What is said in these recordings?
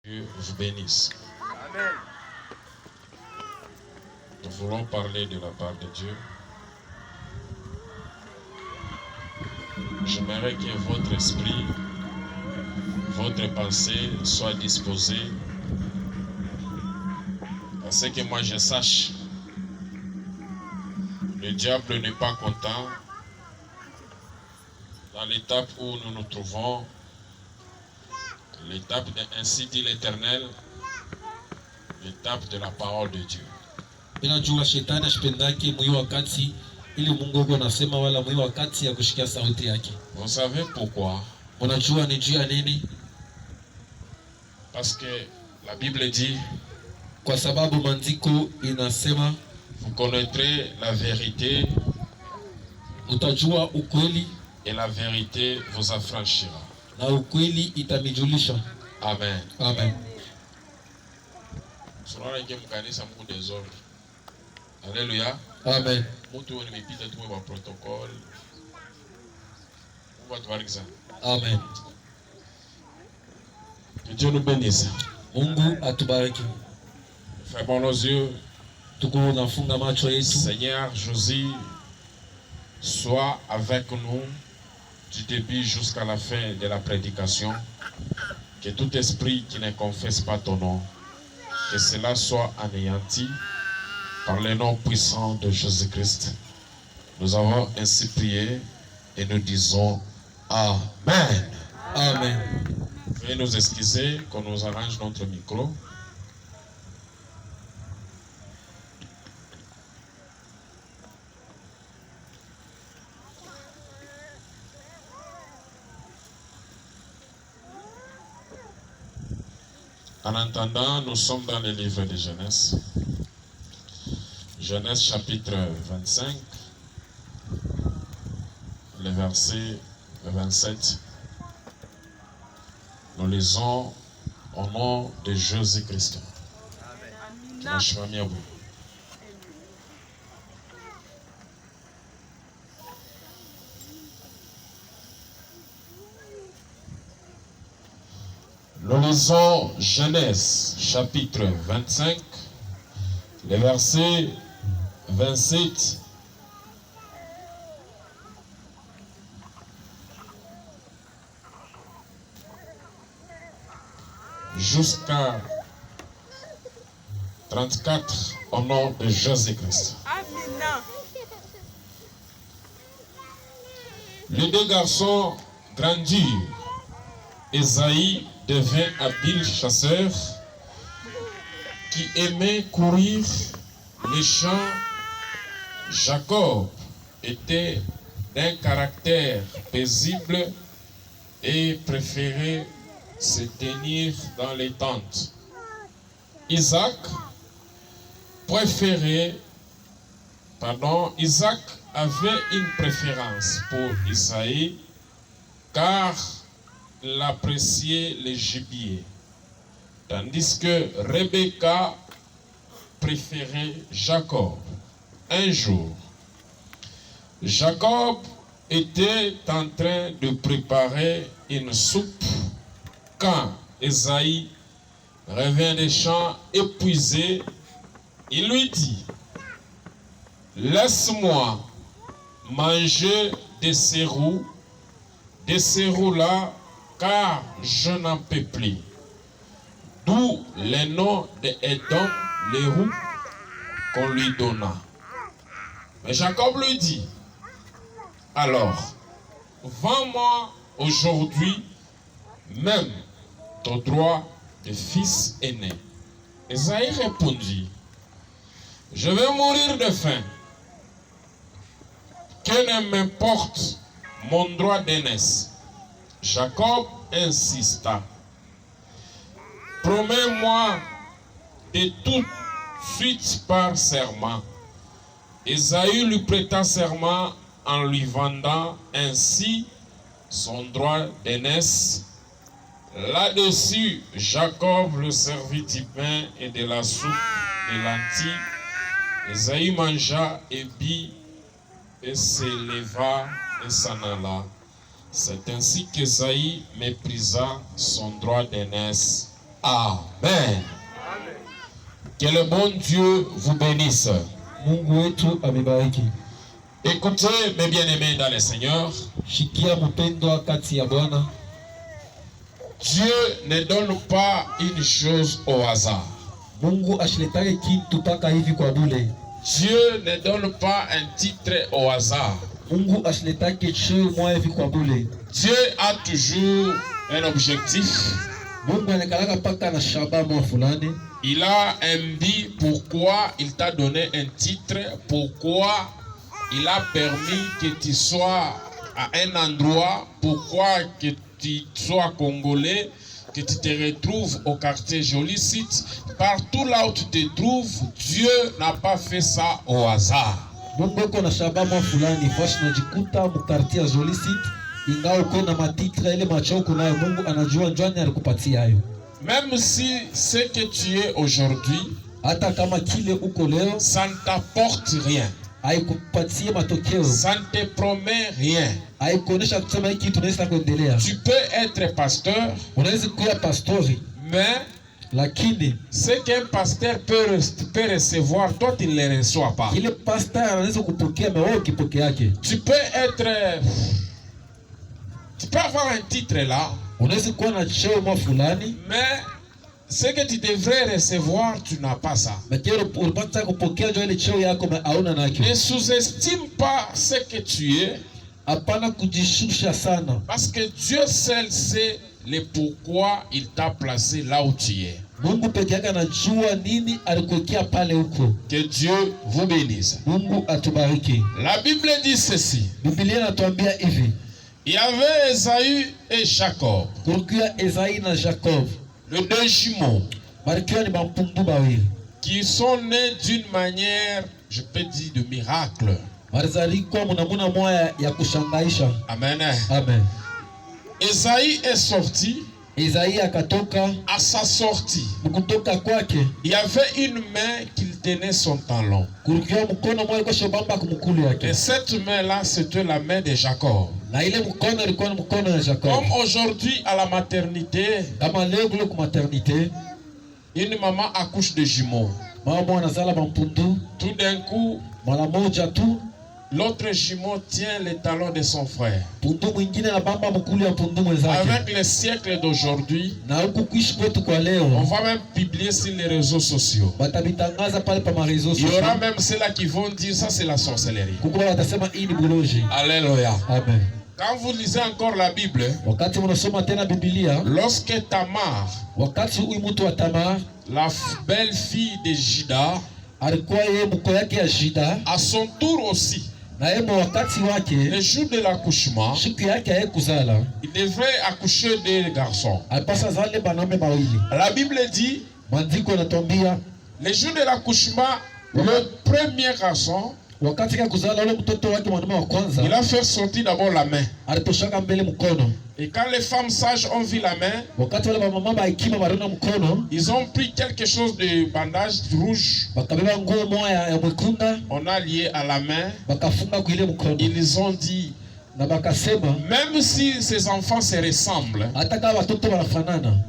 Dieu vous bénisse. Amen. Nous voulons parler de la part de Dieu. J'aimerais que votre esprit, votre pensée soit disposée à ce que moi je sache. Le diable n'est pas content dans l'étape où nous nous trouvons. L'étape de ainsi dit l'Éternel, l'étape de la parole de Dieu. Ninajua shetani ashipendake mwi wakati ili Mungu yuko anasema wala mwi wakati ya kushikia sauti yake. Vous savez pourquoi? Unajua ni juu ya nini? Parce que la Bible dit, Kwa sababu maandiko inasema vous connaîtrez la vérité utajua ukweli et la vérité vous affranchira. na ukweli itamijulisha. Amen. Amen. Tunaona ingia mkanisa Mungu desordre. Alléluia. Amen. Mtu nimepita tu kwa protocol. Mungu atubariki sana. Amen. Que Dieu nous bénisse. Mungu atubariki. Fermons nos yeux. Tuko nafunga macho yetu. Seigneur Jésus, sois avec nous du début jusqu'à la fin de la prédication. Que tout esprit qui ne confesse pas ton nom, que cela soit anéanti par le nom puissant de Jésus-Christ. Nous avons ainsi prié et nous disons Amen. Amen. Veuillez nous excuser qu'on nous arrange notre micro. En attendant, nous sommes dans le livre de Genèse. Genèse chapitre 25, le verset 27. Nous lisons au nom de Jésus-Christ. Amen. Nous lisons Genèse chapitre 25, le verset 27. Jusqu'à 34 au nom de Jésus-Christ. Amen. Les deux garçons grandirent. Esaïe devint habile chasseur qui aimait courir les champs. Jacob était d'un caractère paisible et préférait se tenir dans les tentes. Isaac avait une préférence pour Isaïe car il appréciait les gibiers, tandis que Rebecca préférait Jacob. Un jour, Jacob était en train de préparer une soupe quand Esaïe revint des champs épuisé. Il lui dit: laisse-moi manger de ces roues-là, car je n'en peux plus. D'où le nom de Édom, les roues qu'on lui donna. Mais Jacob lui dit: alors, vends-moi aujourd'hui même ton droit de fils aîné. Esaïe répondit: je vais mourir de faim. Que ne m'importe mon droit d'aînesse. Jacob insista: promets-moi de toute suite par serment. Esaü lui prêta serment en lui vendant ainsi son droit d'aînesse. Là-dessus, Jacob le servit du pain et de la soupe de lentilles. Esaü mangea et but et s'éleva et s'en alla. C'est ainsi qu'Esaïe méprisa son droit d'aînesse Amen. Que le bon Dieu vous bénisse. Mungu wetu amebariki. Écoutez, mes bien-aimés dans le Seigneur, Shikia mpendwa kati ya Bwana. Dieu ne donne pas une chose au hasard. Mungu ashiletake kitu paka hivi kwa bure. Dieu ne donne pas un titre au hasard. Mungu ashiletake cheo mwa hivi kwa bure. Dieu a toujours un objectif. Mungu anakalaka paka na shaba mwa fulani. Il a un but pourquoi il t'a donné un titre, pourquoi il a permis que tu sois à un endroit, pourquoi que tu sois congolais, que tu te retrouves au quartier Joli Site. Partout là où tu te trouves, Dieu n'a pas fait ça au hasard. Mungu eko na shaba mwa fulani, fashi najikuta mu quartier Joli Site, ingawa uko na matitre ile machoko nayo Mungu anajua njani alikupatia hayo. Même si ce que tu es aujourd'hui, hata kama kile uko leo, ça ne t'apporte rien. Haikupatie matokeo. Ça ne te promet rien. Haikuonesha kusema hiki kitu tunaweza kuendelea. Tu peux être pasteur, unaweza kuwa pastori, mais lakini ce qu'un pasteur peut recevoir, toi tu ne le reçois pas. Ile pasteur anaweza kupokea mais wewe ukipokea yake. Tu peux avoir un titre là, unaweza kuwa na cheo mwa fulani, mais ce que tu devrais recevoir, tu n'as pas ça. Ne sous-estime pas ce que tu es, parce que Dieu seul sait le pourquoi il t'a placé là où tu es. Que Dieu vous bénisse. La Bible dit ceci. Il y avait Esaü et Jacob, les deux jumeaux, qui sont nés d'une manière, je peux dire, de miracle. Amen. Amen. Esaü est sorti. À sa sortie, il y avait une main qui tenait son talon. Et cette main-là, c'était la main de Jacob. Comme aujourd'hui à la maternité, une maman accouche de jumeaux. Tout d'un coup, l'autre jumeau tient les talons de son frère. Avec les siècles d'aujourd'hui, on va même publier sur les réseaux sociaux. Il y aura même ceux-là qui vont dire ça c'est la sorcellerie. Alléluia. Amen. Quand vous lisez encore la Bible, lorsque Tamar, la belle-fille de Juda, à son tour aussi, le jour de l'accouchement, il devrait accoucher des garçons. La Bible dit, le jour de l'accouchement, le premier garçon, il a fait sortir d'abord la main. Et quand les femmes sages ont vu la main, ils ont pris quelque chose de bandage rouge. On a lié à la main. Ils ont dit, même si ces enfants se ressemblent,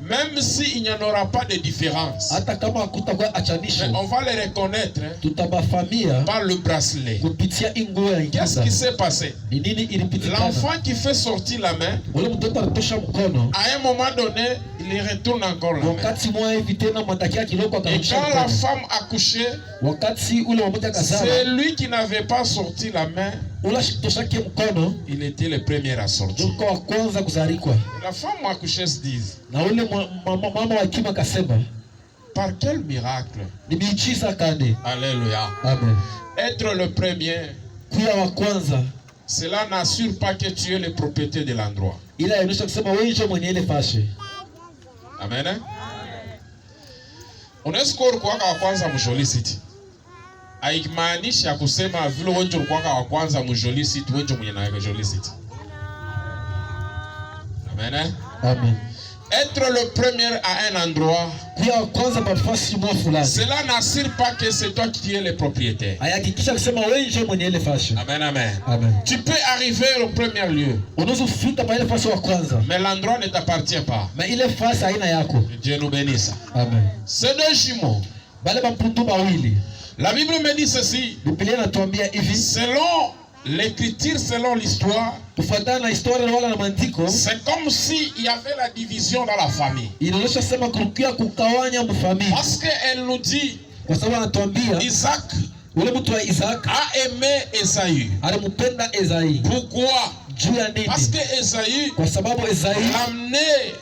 même s'il n'y en aura pas de différence, mais on va les reconnaître par le bracelet. Qu'est-ce qui s'est passé? L'enfant qui fait sortir la main, à un moment donné, il retourne encore la main. Et quand la femme accouchait, c'est lui qui n'avait pas sorti la main. Il était le premier à sortir. La femme accoucheuse dit, par quel miracle? Alléluia. Amen. Être le premier, cela n'assure pas que tu es le propriétaire de l'endroit. Amen. Unaweza kuwa wa kwanza mjoli city. Haimaanishi ya kusema vile wewe ulikuwa wa kwanza mjoli city, wewe mwenye na Joli City. Amen. Amen. Être le premier à un endroit, kuya wa kwanza mafasi mwa fulani, cela n'assure pas que c'est toi qui es le propriétaire. hayakikisha kusema wewe ndio mwenye ile fasi. Amen, amen. Amen. Tu peux arriver au premier lieu, Unaweza kufika pa ile fasi wa kwanza, mais l'endroit ne t'appartient pas. mais ile fasi haina yako. Que Dieu nous bénisse. Amen. Ces deux jumeaux, Bale bampundu bawili, la Bible me dit ceci, Biblia inatuambia hivi, selon l'écriture, selon l'histoire, kufuatana na historia wala na maandiko, c'est comme s'il y avait la division dans la famille. inaonyesha sema kurukia kukawanya mfamilia, Parce qu'elle nous dit, kwa sababu anatuambia Isaac ule mtu wa Isaac a aimé Esaü. alimpenda Esai. Pourquoi? Juu ya nini? Parce que Esaü Kwa sababu Esai l'amenait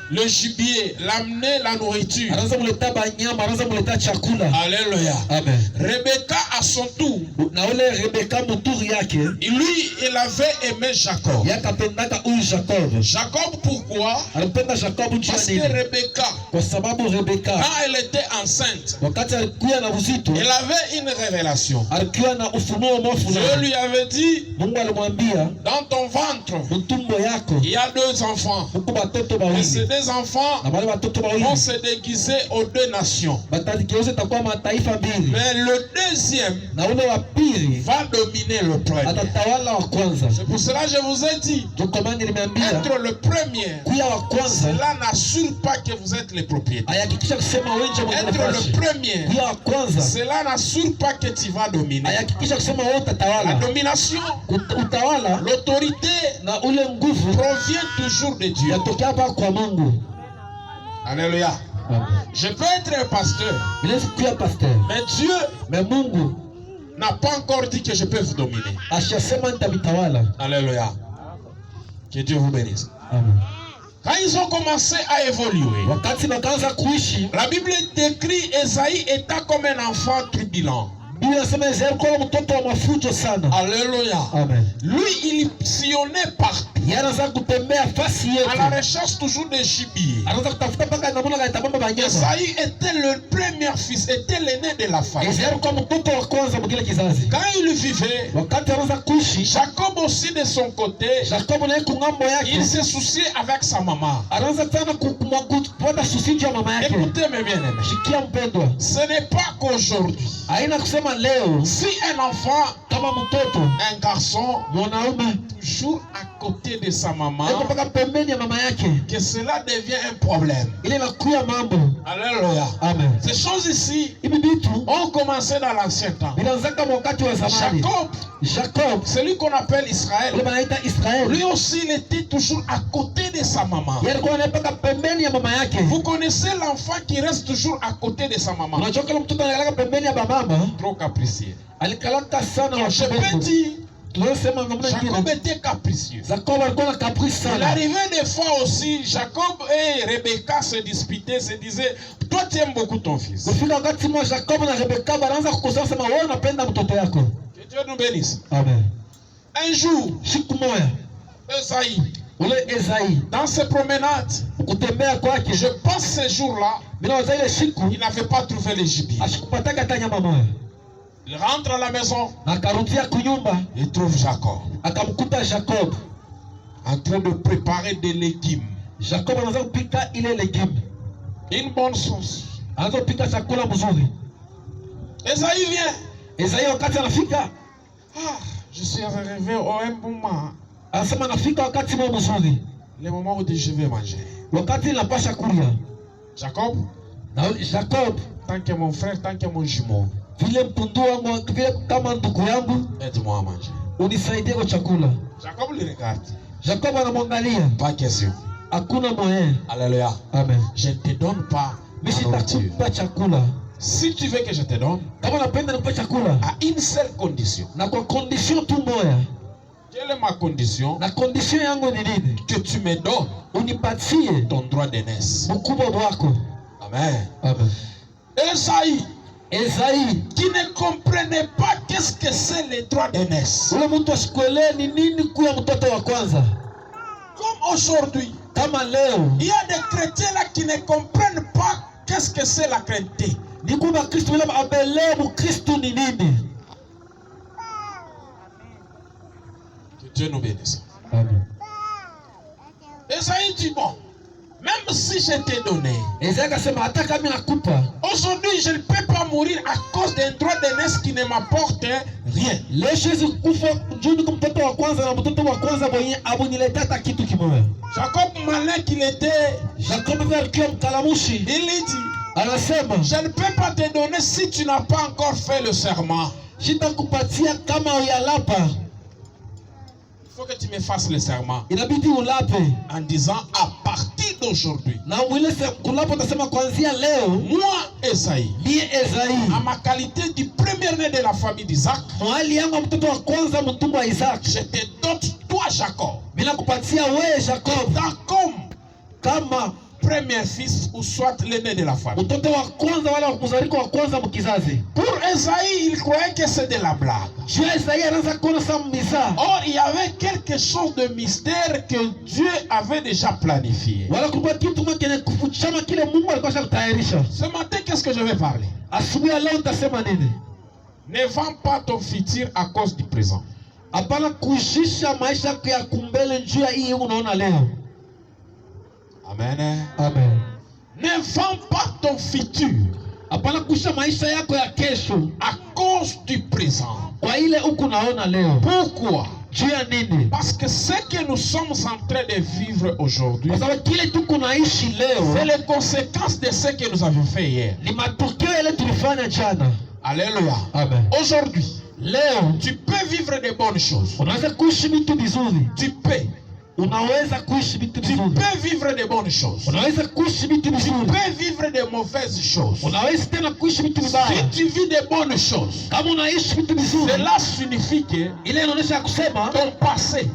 le gibier, l'amenait la nourriture. anaanza muleta banyama, anaanza muleta chakula. Alléluia. Amen. Rebecca à son tour, Na ule Rebeka muturi yake lui il avait aimé Jacob. yakapendaka huyu Jacob. Jacob pourquoi? Alimpenda Jacob juu ya Parce que nini? Rebecca, Kwa sababu Rebeka quand elle était enceinte, wakati alikuwa na uzito, elle avait une révélation. alikuwa na ufunuo mwa Dieu fulani. lui avait dit, Mungu alimwambia dans ton ventre, mtumbo yako il y a deux enfants. huko batoto Et ces bawili, deux enfants na wale batoto vont bawili se déguiser aux deux nations. batageuza takuwa mataifa mbili, Mais le deuxième na ule wa pili va dominer le premier. atatawala wa kwanza. C'est pour cela que je vous ai dit, Ndio kwa maana nimeambia être le premier, kuya wa kwanza cela n'assure pas que vous êtes les propriétaires. hayakikisha kusema wewe ndio mwenye Être nafasi. le premier, Kuya wa kwanza cela n'assure pas que tu vas dominer. hayakikisha kusema wewe La utatawala. domination, Utawala l'autorité na ule nguvu provient toujours de Dieu. yatokea hapa kwa Mungu. Alléluia. Amen. Je peux être un pasteur, Inaweza kuwa pastor, mais Dieu mais Mungu n'a pas encore dit que je peux vous dominer. ashasema nitabitawala. Alléluia. Que Dieu vous bénisse. Amen. Quand ils ont commencé à évoluer, Wakati wakaanza kuishi, la Bible décrit Esaïe étant comme un enfant turbulent. Biblia inasema Israeli kwa mtoto wa mafujo sana. Alléluia. Amen. Lui, il sillonnait partout, Yanaanza kutembea fasi à la yote. recherche toujours de gibier. Anaanza kutafuta mpaka namuna kaitabamba banyama. Esaïe était le premier fils, était l'aîné de la famille. Israeli kwa mtoto wa kwanza mwingine kizazi. Quand il vivait, Wakati anaanza kuishi, Jacob aussi de son côté, Jacob naye kungambo yake il se souciait avec sa maman. anaanza tena kupata susi ya mama yake. Écoutez mes bien-aimés, Shikia mpendwa, ce n'est pas qu'aujourd'hui, haina kusema leo si un enfant, kama mtoto un garçon, mwanaume toujours à côté de sa maman, yuko mpaka pembeni ya mama yake, que cela devient un problème. ile inakuwa mambo. Alléluia. Amen. Ces choses ici Hivi vitu ont commencé dans l'ancien temps. vinaanza kama wakati wa zamani. Jacob celui qu'on appelle Israël, ule banaita Israeli, lui aussi il était toujours à côté de sa maman. yeye alikuwa anapaka pembeni ya mama yake. Vous connaissez l'enfant qui reste toujours à côté de sa maman. Unajua kama mtoto analala pembeni ya mama, Trop capricieux. alikalaka sana wa Je peux shambani. dire, Tunasema namna Jacob nyingine. était capricieux. Jacob alikuwa na caprice Il sana. arrivait des fois aussi, Jacob et Rebecca se disputaient, se disaient, toi tu aimes beaucoup ton fils. Kufika wakati mwa Jacob na Rebeka wanaanza kukosana, sema wewe unapenda mtoto yako. Que Dieu nous bénisse. Amen. Un jour, Siku moja Esaïe, ule Esai dans ses promenades, kutembea kwake, je pense ce jour-là, bila waza ile siku il n'avait pas trouvé le gibier. asikupataka hata nyama moja. Il rentre à la maison, Akarudia kunyumba, il trouve Jacob akamkuta Jacob. en train de préparer des légumes. Jacob anaanza kupika ile legume, Une bonne sauce. anaanza kupika chakula mzuri. Esaïe vient. Esai wakati anafika, Ah, je suis arrivé au un moment. anasema anafika wakati mwa mzuri, Le moment où je vais manger. wakati napasha kulia. Jacob, Na Jacob, tant que mon frère, tant que mon jumeau, vile mpundu wangu, vile kama ndugu yangu, aide-moi à manger. unisaidie kwa chakula. Jacob le regarde. Jacob anamwangalia, Pas question. hakuna moyen. Alléluia. Amen. Je ne te donne pas Mimi la nourriture. sitakupa chakula. Si tu veux que je te donne, Kama napenda nikupe chakula, à une seule condition. na kwa condition tu moja. Quelle est ma condition? Na condition yangu ni nini? Que tu me donnes Unipatie ton droit d'aînesse. mkubwa wako. Amen. Amen. Esaïe, Esai, qui ne comprenait pas qu'est-ce que c'est le droit d'aînesse. ule mtu asikuelewe ni nini kuya mtoto wa kwanza. Comme aujourd'hui, Kama leo il y a des chrétiens là qui ne comprennent pas qu'est-ce que c'est la chrétienté. ni kuba Kristo bila abelewe Kristo ni nini. Que Dieu nous bénisse. Amen. Esaïe dit bon, Même si je t'ai donné, Isaya akasema hata kama nakupa aujourd'hui je ne peux pas mourir à cause d'un droit d'aînesse qui ne m'apporte rien. leo siwezi kufa juu niko mtoto wa kwanza na mtoto wa kwanza mwenye abuniletea hata kitu kimoja. Jacob malin qu'il était, Jacob alikuwa mkalamushi, il dit, anasema je ne peux pas te donner si tu n'as pas encore fait le serment. sitakupatia kama uyalapa. Il faut que tu me fasses le serment Inabidi ulape. en disant à partir d'aujourd'hui, Na mwile kulapa utasema kuanzia leo moi Esaïe, ndiye Esai, à ma qualité du premier-né de la famille d'Isaac, mwali yangu mtoto wa kwanza mtumwa wa Isaac, je te dote toi Jacob, bila kupatia wewe Jacob tant comme kama premier fils ou soit l'aîné de la famille. mtoto wa kwanza wala mzalika wa kwanza mkizazi. Pour Esaïe, il croyait que c'est de la blague. Juu Esai anaanza kuona sa misa. Or, il y avait quelque chose de mystère que Dieu avait déjà planifié. Wala kulikuwa kitu kile kufuchama kile Mungu alikuwa ashakutayarisha. Ce matin, qu'est-ce que je vais parler? Asubuhi ya leo nitasema nini? Ne vends pas ton futur à cause du présent. Hapana kuishisha maisha yako ya kumbele juu ya hii unaona leo. Amen. Amen. Ne vends pas ton futur Hapana kuisha maisha yako ya kesho à cause du présent. kwa ile huku naona leo. Pourquoi? Juu ya nini? Parce que ce que nous sommes en train de vivre aujourd'hui, Kwa sababu kile tuko naishi leo c'est les conséquences de ce que nous avons fait hier. ni matokeo yale tulifanya jana. Alléluia. Amen. Aujourd'hui, Leo tu peux vivre de bonnes choses. unaweza kuishi vitu vizuri. Tu peux. Unaweza kuishi vitu Tu vizuri. peux vivre de bonnes choses. Unaweza kuishi vitu Tu vizuri. peux vivre de mauvaises choses. Unaweza tena kuishi vitu Si vibaya. tu vis de bonnes choses, Kama unaishi vitu vizuri, cela signifie que ile inaonyesha kusema ton passé,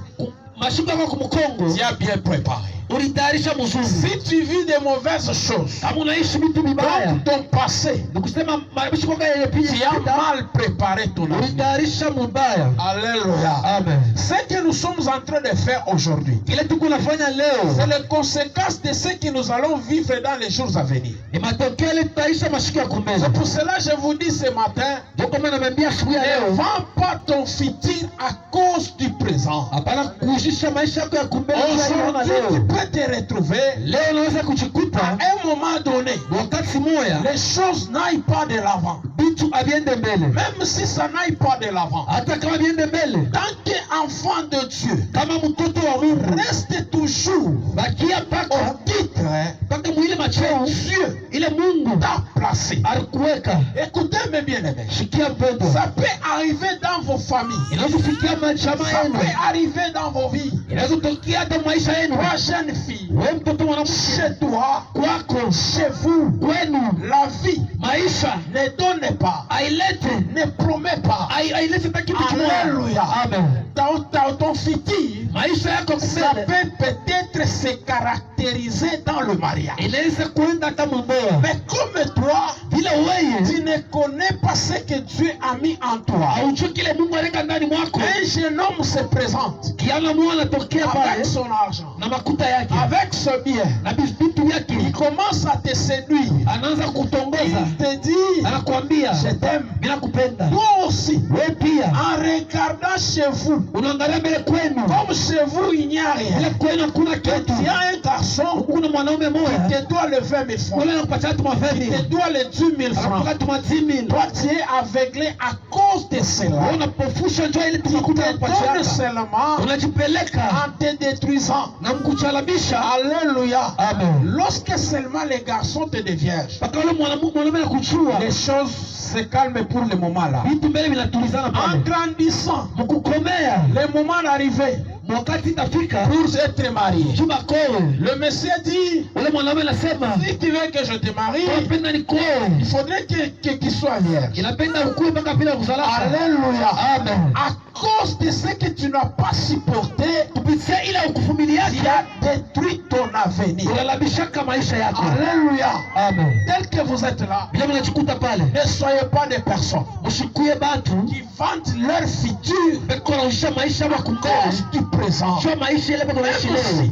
mashiko yako kumkongo tu as bien préparé. ulitayarisha mzuri. Si tu vis de mauvaises choses, Kama unaishi vitu vibaya, donc ton passé, ni kusema mashiko yako tu as yalipita mal préparé ton avenir. ulitayarisha mubaya. Alléluia. Amen. Ce que nous sommes en train de faire aujourd'hui, Kile tuko nafanya leo c'est les conséquences de ce que nous allons vivre dans les jours à venir. ni matokeo yale tutaisha mashiko ya kumbele. C'est pour cela que je vous dis ce matin, Ndio kama naambia asubuhi ya ne leo, vends pas ton futur à cause du présent. hapana kuishisha maisha yako ya kumbele unayoona Aujourd'hui, tu leo. peux te retrouver Leo unaweza à kujikuta un moment donné, wakati moya les choses n'aillent pas de l'avant. vitu aviende mbele, Même si ça n'aille pas de l'avant. hata kama viende mbele, Tant qu'enfant de Dieu, kama mtoto wa Mungu reste toujours bakia au paka titre paka mwile macheo Dieu ile Mungu t'a placé. alikuweka. Écoutez-moi bien aimé. Shikia mpendo, Ça peut arriver dans vos familles. inaweza kufikia machama Ça yenu, peut arriver dans vos vies. inaweza kutokea hata maisha yenu. Toi, jeune fille, Wewe mtoto mwanamke, chez toi, kwako, chez vous, kwenu, la vie maisha ne donne pas, ailete ne promet pas. ailete hata kitu kimoja. Alléluia. Amen. Ton futur, Maisha yako ça mbele peut peut-être se caractériser dans le mariage. inaweza kuenda hata mumboa, Mais comme toi, vile wewe tu ne connais pas ce que Dieu a mis en toi. haujui kile Mungu aliweka ndani mwako. Un jeune homme se présente Kiana mwana anatokea avec pale son argent, na makuta yake avec ce bien. na vitu Il vyake, commence à te séduire. anaanza kutongoza, Il te dit, anakuambia je t'aime. bila kupenda. Toi aussi, Wewe pia en regardant chez vous, unaangalia mbele kwenu, comme chez vous il n'y a mbele rien. kwenu hakuna Tu kitu. as un garçon Kuna mwanaume moja qui te doit le 20 000 francs. ule anakupatia tu Qui mafedhi, te doit le 10 000 francs. anakupatia tu ma 10,000. Toi, tu es aveuglé à cause de Wewe cela. unapofusha njoo ile Tu tunakuta te anakupatia, donnes seulement unajipeleka en te détruisant. na mkuchalamisha. Alléluia. Amen. Lorsque seulement les garçons te deviennent, Mpaka ule mwanaume anakuchua, les choses se calment pour le moment là. vitu mbele vinatulizana En pale. grandissant, Mkukomea le moment d'arriver wakati itafika pour être marié, chumba kowe, le monsieur dit, ule mwanaume anasema si tu veux que je te marie, napenda nikoe, il faudrait qu'il soit vierge. inapenda ukue mpaka vile kuzalaka. Alléluia. Amen. À cause de ce que tu n'as pas supporté, Kupitia ile ukuvumilia tu yake as détruit ton avenir. unalabishaka maisha yako. Alléluia. Amen. Tel que vous êtes là, Vile mnachikuta pale, ne soyez pas des personnes mshikuye batu qui vantent leur futur beko naisha maisha à makumbele, cause du présent. sio maisha ile beko naishi Même leo. si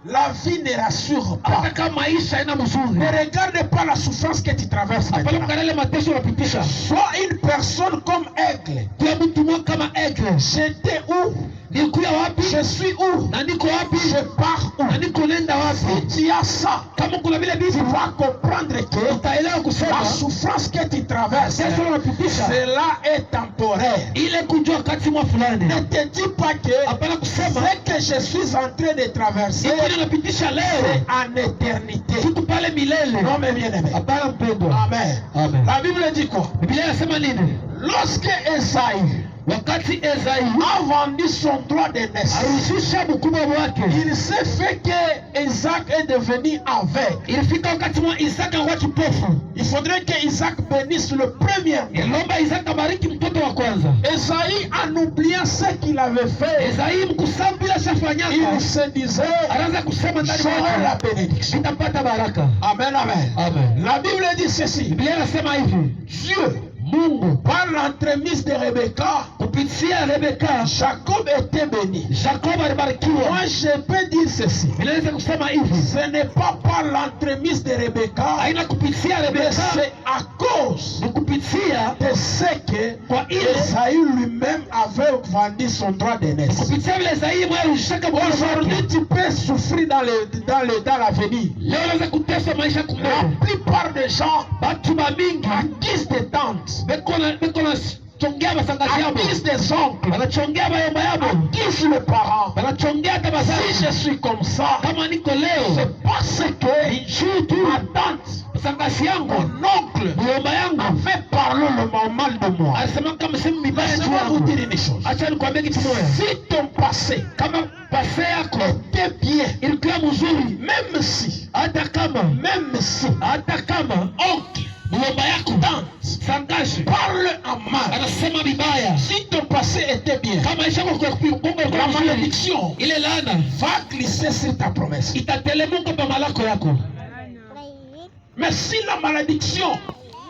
la vie ne rassure pas. Hata kama maisha ina mzuri, Ne regarde pas la souffrance que tu traverses hapana maintenant. mkanale mateso unapitisha. Sois une personne comme aigle. Kwa mtu mmoja kama aigle, J'étais où? nikuya wapi? Je suis où? Na niko wapi? Je pars où? Na niko nenda wapi? Si tu as ça, Kama kuna vile vitu, tu vas comprendre que utaelewa kusema la souffrance que tu traverses, sasa unapitisha cela est temporaire. ile kujua wakati mwa fulani. Ne te dis pas que Hapana kusema ce que je suis en train de traverser iko napitisha leo c'est en éternité. tuko pale milele. Non, mais bien aimé. Hapana mpendwa. Amen. Amen. La Bible dit quoi? Biblia inasema nini? Lorsque Esaïe Wakati Esai a vendu son droit de naissance, arushisha mkubwa wake, il s'est fait que Isaac est devenu aveugle. ilifika wakati mwa Isaka wa kipofu. Il faudrait que Isaac bénisse le premier. Ilomba Isaka bariki mtoto wa kwanza. Esaïe, en oubliant ce qu'il avait fait, Esai mkusama bila shafanyaka, il se disait, anaanza kusema ndani j'aurai la mwake bénédiction. nitapata baraka. Amen, amen. Amen. La Bible dit ceci. Biblia inasema hivi, Dieu, Mungu par l'entremise de Rebecca, kupitia Rebeka, Jacob était béni. Jacob alibarikiwa. Moi, je peux dire ceci. Inaweza kusema hivi, Ce n'est pas par l'entremise de Rebecca, haina kupitia mais Rebeka, c'est à cause ni kupitia de ce que kwa ile, Esaïe lui-même avait vendu son droit de naissance. kupitia vile Esai mwenye alishaka mkono Aujourd'hui, wake. tu peux souffrir dans l'avenir. Leo unaweza kuteswa maisha La kumeo. plupart des gens, Batu bamingi à guise de tante, beko na chongea basangazi à yabo, guise des oncles, banachongea bayomba à yabo, guise les parents. banachongea hata Si bazazi. je suis comme ça, Kama niko leo c'est parce que juu tu ma tante, basangazi yangu, mon oncle, muyomba yangu avait parlé le mal de moi. alisema kama sema mibaya juu Laissez-moi vous yangu. dire une chose. Acha nikwambie kitu moja, Si ton passé kama pase yako était bien, ilikuwa mzuri, même si, hata kama oncle, muyomba yako tante, sangashi parle en mal, anasema vibaya, si ton passé était bien, kama maisha yako kwa kupunga la kwa mzuri, malédiction ile laana va glisser sur ta promesse. itatelemuka pa malako yako. Mais si la malédiction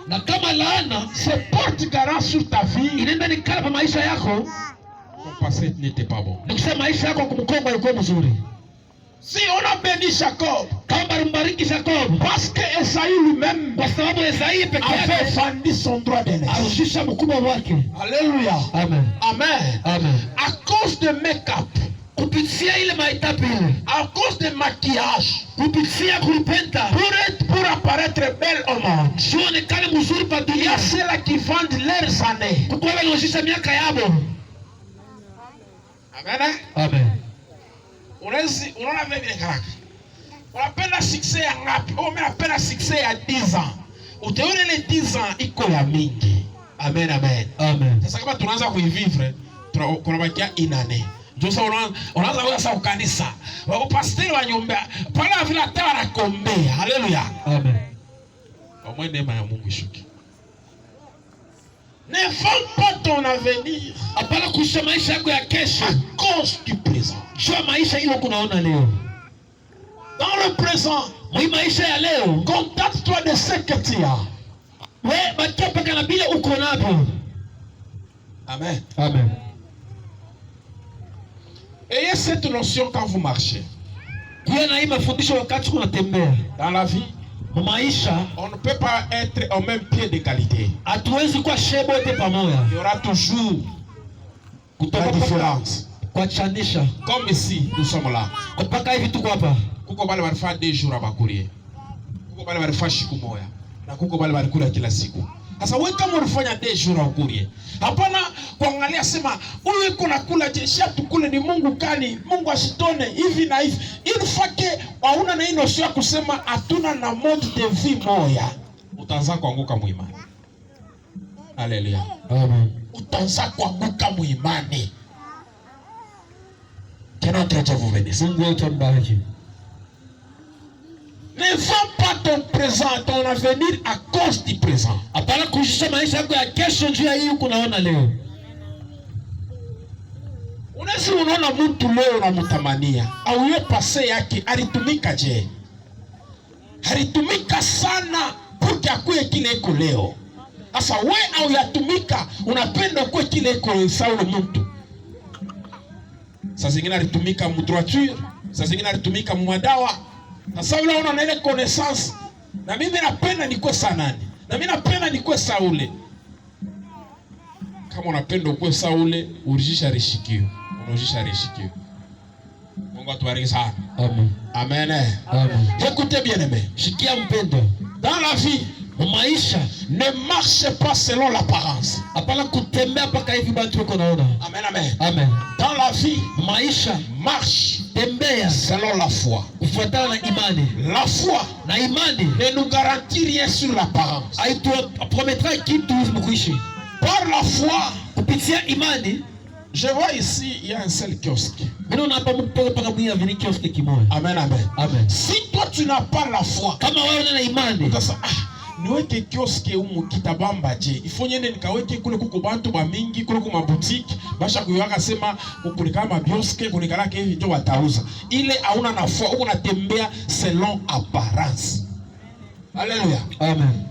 Na kama laana se porte garant sur ta vie, inaenda nikala pa maisha yako, ton passé n'était pas bon. ni kusema maisha yako kumkongo ilikuwa mzuri. Si on a béni Jacob, Kama balimbariki Jacob parce que Esaïe lui-même kwa sababu Esai peke avait yake vendu son droit de naissance. arushisha mkubwa wake. Alléluia. Amen. Amen. Amen. À cause de make-up, Kupitia ile maitapi ile, à cause de maquillage, kupitia kulipenta, pour apparaître belle au monde, sionekane mzuri pa il y dunia, a ceux-là qui vendent leurs années. kukuwa wanaoshisha miaka yabo. Amen. Amen. Unaona vile karaka. Unapenda succès ya ngapi? Wewe unapenda succès ya 10 ans. Utaona ile 10 ans iko ya mingi. Amen, amen. Amen. Sasa kama tunaanza kuivivre, tunabakia inane. Ndio sasa unaanza kwenda sasa kanisa. Wao pastor wa nyumba, pala vile atawa nakombea. Haleluya. Amen. Au neema ya Mungu ishuke. Ne vends pas ton avenir Hapana kuisha maisha yako ya kesho à cause du présent. jua maisha ile kunaona leo. Dans le présent, Mwi maisha ya leo, contente-toi de ce que tu as. we bakia paka na bila uko navyo. Amen. Amen. Ayez cette notion quand vous marchez. Kuya na hii mafundisho wakati unatembea. Dans la vie, Maisha on ne peut pas être au même pied d'égalité. hatuwezi kuwa shebo yote pamoja. Il y aura toujours la Kutoka différence. kuachanisha. Comme ici, nous sommes là. Mpaka hivi tuko hapa. Kuko bale walifanya 2 jours abakurie. Kuko bale walifanya siku moja. Na kuko bale walikula kila siku. Sasa wewe kama ulifanya 2 jours ukurie. Hapana kuangalia sema huyu yuko nakula je, sha tukule ni Mungu kani? Mungu asitone hivi na hivi. Ili fake hauna na ino sio kusema hatuna na mode de vie moya. Utaanza kuanguka muimani. Haleluya. Amen. Utaanza kuanguka muimani. Que notre Dieu vous bénisse. Mungu wetu ambariki. Ne vends pas ton présent, ton avenir à cause du présent. Hapana kuisha maisha yako ya kesho juu ya hii kunaona leo. Unaweza unaona mtu leo unamtamania au yeye pase yake alitumika je? Alitumika sana porque akuwe kile iko leo. Sasa wewe au yatumika unapenda kuwe kile iko sawa mtu. Sasa zingine alitumika mu droiture, sasa zingine alitumika mu madawa. Sasa wewe unaona ile connaissance. Na mimi napenda nikuwe sanani. Na mimi napenda nikuwe Saule. Kama unapenda ukuwe Saule, urujisha rishikio. unojisha rishiki. Mungu atubariki sana. Amen. Amen. Amen. Écoutez bien aimé. Shikia mpendo. Dans la vie, Maisha ne marche pas selon l'apparence. hapana kutembea mpaka hivi bantu wako naona. Amen, amen. Amen. Dans la vie, Maisha marche tembea selon la foi. kufuatana na imani. La foi Na imani ne nous garantit rien sur l'apparence. haitupromettra kitu mkuishi. Par la foi, Kupitia imani, je vois ici, il y a un seul kiosque. mimi naona hapa mtu paka mwenye vini kioske kimoja. Amen, amen. Amen. Si toi tu n'as pas la foi, Kama wewe una imani, utasa niweke kioske umu kitabamba je. Ifo nyende nikaweke kule kuko bantu ba mingi kule kuma boutique basha kuyaka sema kulikana mabioske kulikana ke hivi ndio watauza. Ile hauna na foi, uko unatembea selon apparence. Alléluia. Amen.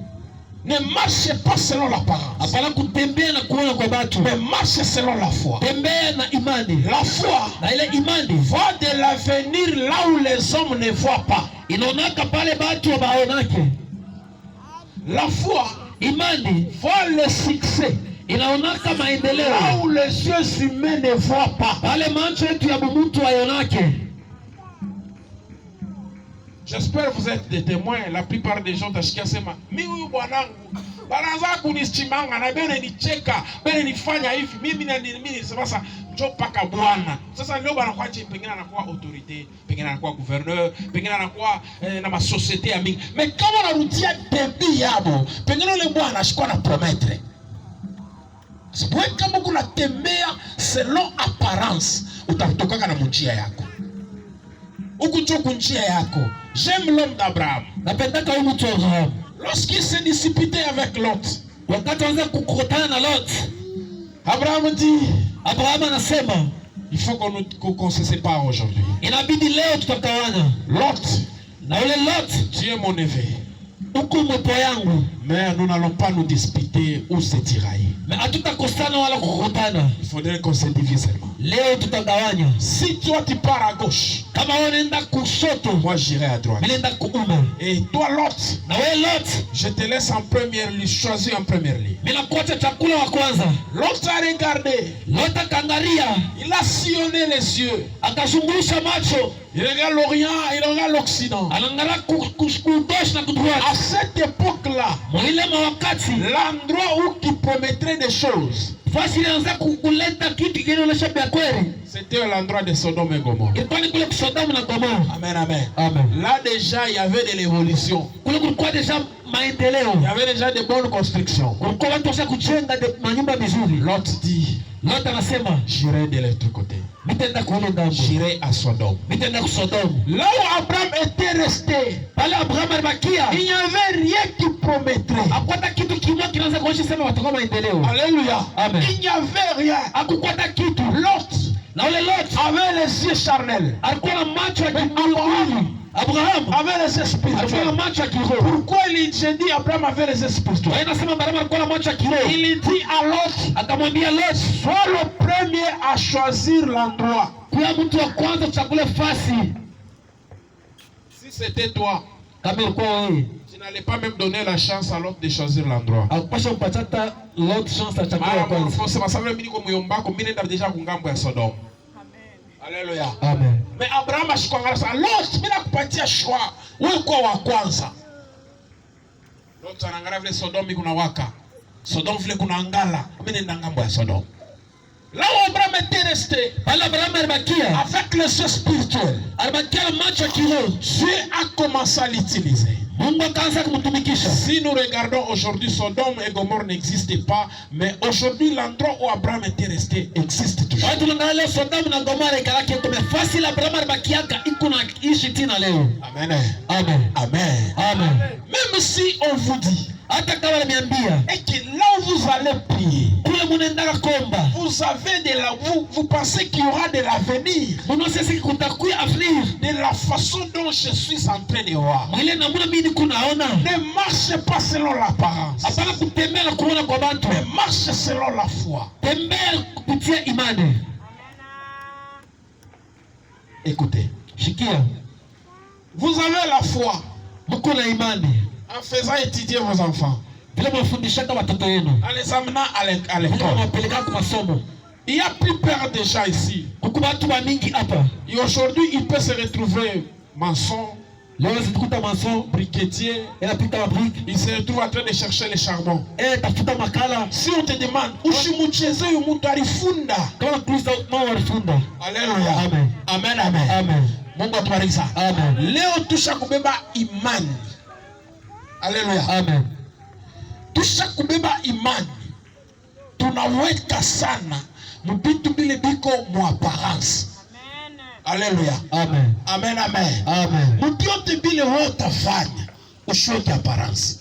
Ne marchez pas selon l'apparence. Hapana kutembea na kuona kwa watu. Mais marchez selon la foi. Tembea na imani. La foi Na ile imani voit de l'avenir là où les hommes ne voient pas. inaonaka pale watu wabaonake. La foi Imani voit le succès inaonaka maendeleo là où les yeux humains ne voient pas. pale macho yetu ya mtu ayonake. J'espère que vous êtes des témoins. La plupart des gens tashikia sema mi huyu bwanangu banaanza kunichimanga na bene nicheka bene nifanya hivi mimi sasa njoo paka bwana. Sasa leo bana kwa pengine anakuwa autorité, pengine anakuwa gouverneur, pengine anakuwa na ma société ya mingi. Mais kama unarudia debut yabo, pengine yule bwana ashikwa na promettre. Sababu kama kuna tembea selon apparence, utatoka na njia yako. Ukuchoku njia yako. J'aime l'homme d'Abraham. Napendaka huyu mtu wa Abraham. Lorsqu'il s'est disputé avec Lot, Wakati anaanza kukutana na Lot, Abraham dit, Abraham anasema il faut qu'on se sépare aujourd'hui. inabidi leo tutagawana. Lot, Na ule Lot, tu es mon neveu. huku mwepo yangu. Mais nous n'allons pas nous disputer ou se tirailler. Mais hatutakosana wala kukutana. Il faudrait qu'on se divise seulement. Leo tutagawanya. Si toi tu pars à gauche, Kama wewe unaenda kushoto, moi j'irai à droite. mimi naenda kuume. Et toi Lot, Na wewe Lot, je te laisse en première ligne, choisis en première ligne. mimi nakuacha chakula wa kwanza. Lot a regardé, Lot akaangalia, il a sillonné les yeux. akashungulisha macho, Il regarde l'Orient, il regarde l'Occident. anaangalia kudosh na kudroite. À cette époque-là, Mwile mawakati, l'endroit où il promettrait des choses, fasi ilianza kuleta kitu kinaonyesha vya kweli. c'était l'endroit de Sodome et Gomorrhe. Ilikuwa ni kule Sodomu na Gomora. Amen, amen. Amen. Là déjà, il y avait de l'évolution. Kule kulikuwa deja maendeleo. Il y avait déjà de bonnes constructions. Kulikuwa watu washa kujenga manyumba vizuri. L'autre dit, Lot anasema, j'irai de l'autre côté. nitaenda kule ngambo. J'irai à Sodome. Nitaenda kusodomu. Là où Abraham était resté, Pale Abraham alibakia, il n'y avait rien qui promettrait. hakukwata kitu kimoja kinaweza kuonyesha sema watakuwa maendeleo. Alléluia. Amen. Il n'y avait rien. Hakukwata kitu. Lot Na ule Lot avait les yeux charnels. alikuwa na macho ya kimwili. Abraham Avait les yeux alikuwa na spirituels. macho ya kiroho. Pourquoi il dit Abraham avait les yeux spirituels? Wewe unasema Abraham alikuwa na macho ya kiroho. Il dit à Lot, Akamwambia Lot, sois le premier à choisir l'endroit. kuwa mtu wa kwanza kuchagua fasi. Si c'était toi, Kama ilikuwa wewe, tu n'allais pas même donner la chance à l'autre de choisir l'endroit. akupasha mpata hata Lot chance achagua ya kwanza. Déjà kungambo ya Sodome. Alléluia. Amen. Mais Abraham ashikwangalia sasa, Lot, mimi nakupatia choix. Wewe kwa wa kwanza. Lot anaangalia vile Sodome kuna waka. Sodome vile kuna angala. Mimi nenda ngambo ya Sodome. Là où Abraham était resté, Pale Abraham alibakia, avec les yeux spirituels, alibakia na macho ya kiroho. Dieu a commencé à l'utiliser. Mungu akaanza kumtumikisha. Si nous regardons aujourd'hui, Sodome et Gomorrhe n'existaient pas, mais aujourd'hui l'endroit où Abraham était resté existe toujours. Watu wanaangalia Sodomu na Gomora ikalaki kwa nafasi la Abraham alibakiaka iko na ishi tena leo. Amen. Amen. Amen. Amen. Même si on vous dit Hata kama nimeambia, et que là où vous allez prier, kule munaenda komba, vous avez vous pensez qu'il y aura de l'avenir, munosesi kutakuya avenir. de la façon dont je suis en train de voir. Mwile namuna mimi kunaona. Ne marchez pas selon l'apparence, Hapana kutembea na kuona kwa watu. mais marchez selon la foi. Tembea kupitia imani. Écoutez, Shikia, vous avez la foi mko na imani. en faisant étudier vos enfants, Vile mwafundishaka watoto wenu. en les amenant à Vile l'école. mwapeleka kwa masomo. Il n'y a plus peur des gens ici. Kuko batu ba mingi hapa. Et aujourd'hui, il peut se retrouver maçon, Leo zitukuta mason, briquetier. inapita mabrique, Il se retrouve en train de chercher les charbons. tafuta makala. Si on te demande, ushimucheze uyu mtu alifunda. Kama Kristo nao walifunda. Alléluia. Amen. Amen, amen. Amen. Mungu atubariki sana. Amen. Leo tusha kubeba imani. Alléluia. Amen. Tusha kubeba imani. Tunaweka sana mubitu bile biko mu apparence. Alléluia. Amen. Amen, amen. Amen. Mutu yote bile wewe utafanya usiweke apparence.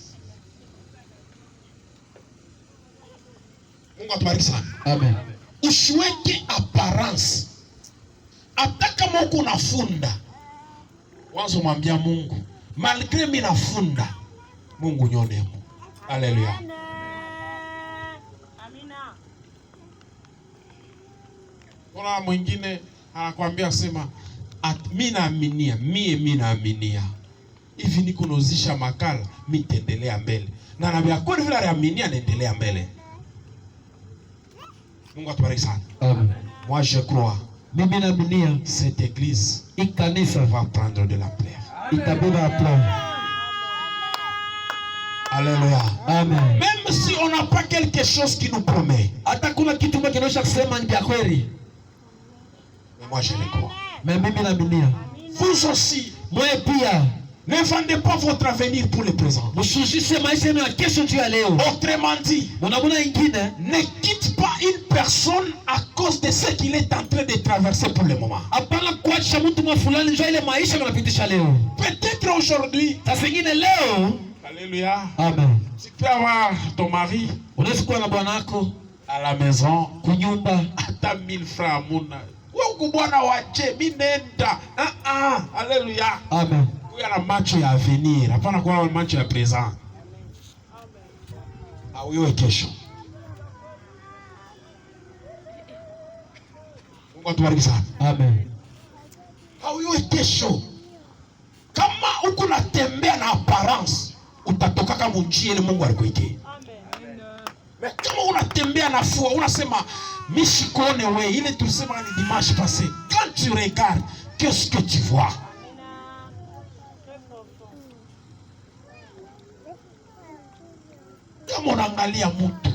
Mungu atubariki sana. Amen. Usiweke apparence. Hata kama uko nafunda, wanzo mwambia Mungu, malgré mimi nafunda, Mungu nyonemo. Haleluya. Amina. Kuna mwingine anakuambia sema mimi naaminia. Hivi niko nozisha makala, mimi tendelea mbele. Na naambia kwa vile anaaminia naendelea mbele. Mungu atubariki sana. Amen. Moi je crois Mimi naaminia cette église ikanisa va prendre de l'ampleur. itabeba plan. Alléluia. Amen. Même si on n'a pas quelque chose qui nous promet, Hata kuna kitu moja kinaosha kusema ni vya kweli. mais moi je le crois. Na mimi naaminia. Vous aussi, Mwe pia ne vendez pas votre avenir pour le présent. mshushishe maisha yenu ya kesho juu ya leo. Autrement dit, Mnabona ingine, ne quitte pas une personne à cause de ce qu'il est en train de traverser pour le moment. hapana kuacha mtu mwa fulani njoo ile maisha mnapitisha leo. Peut-être aujourd'hui, Sasa ingine leo. alléluia, Amen. tu peux avoir ton mari Unaweza kuwa na bwanako à la maison, kunyumba, hata 1000 francs muna. Wewe bwana wache, mimi nenda. Alléluia. amen, Kuya na macho ya avenir, hapana kuwa na macho ya present. Au iwe kesho. Mungu atubariki sana. amen, Au iwe kesho. Kama uko natembea na apparence, utatoka kama njia ile Mungu alikuitia. Mais kama unatembea na foi, unasema mishikone we, ile tulisema ni dimanche passé. Quand tu regardes, qu'est-ce que tu vois? Kama unaangalia mtu,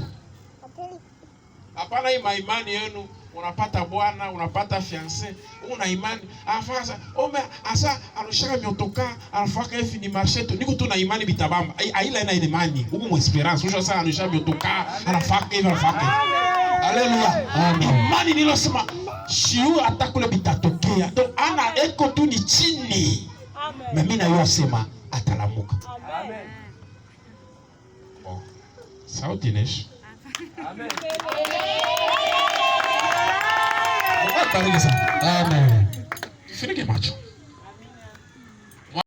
hapana hii maimani yenu, unapata bwana, unapata fiancé, una imani, afasa, ome asa anushaka miotoka, anafaka hivi ni marcheto, niko tu na imani bitabamba. Aila ina imani, huko mu esperance, unajua sasa anushaka miotoka, anafaka hivi, anafaka hivi. Haleluya. Amen. Imani nilosema shiu atakule bitatokea. Donc ana eko tu ni chini. Amen. Mimi na yeye asema atalamuka. Amen. Bon. Sauti nesh. amen. Finike macho.